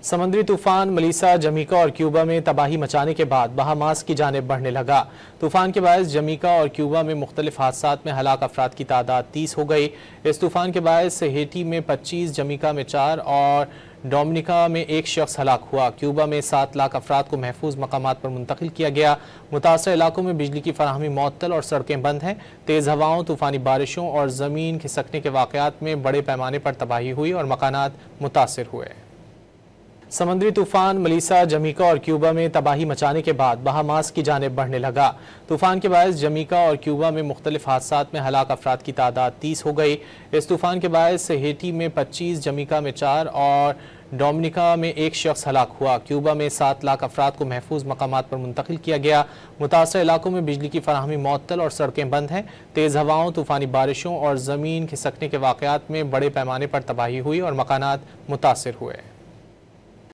समुद्री तूफान मलीसा, जमीका और क्यूबा में तबाही मचाने के बाद बहामास की जानिब बढ़ने लगा। तूफान के बायस जमीका और क्यूबा में मुख्तलिफ हादसात में हलाक अफराद की तादाद 30 हो गई। इस तूफान के बायस हेटी में 25, जमीका में 4 और डोमिनिका में 1 शख्स हलाक हुआ। क्यूबा में 7 लाख अफराद को महफूज मकामात पर मुंतकिल किया गया। मुतासर इलाकों में बिजली की फराहमी मुअत्तल और सड़कें बंद हैं। तेज़ हवाओं, तूफानी बारिशों और ज़मीन खिसकने के वाक़यात में बड़े पैमाने पर तबाही हुई और मकानात मुतासर हुए। समुद्री तूफान मलीसा, जमीका और क्यूबा में तबाही मचाने के बाद बहामास की जानिब बढ़ने लगा। तूफान के बायस जमीका और क्यूबा में मुख्तलिफ हादसात में हलाक अफराद की तादाद 30 हो गई। इस तूफान के बायस हेटी में 25, जमीका में 4 और डोमिनिका में 1 शख्स हलाक हुआ। क्यूबा में 7 लाख अफराद को महफूज मकामात पर मुंतकिल किया गया। मुतासर इलाकों में बिजली की फराहमी मुअत्तल और सड़कें बंद हैं। तेज़ हवाओं, तूफानी बारिशों और ज़मीन खिसकने के वाक़यात में बड़े पैमाने पर तबाही हुई और मकानात मुतासर हुए।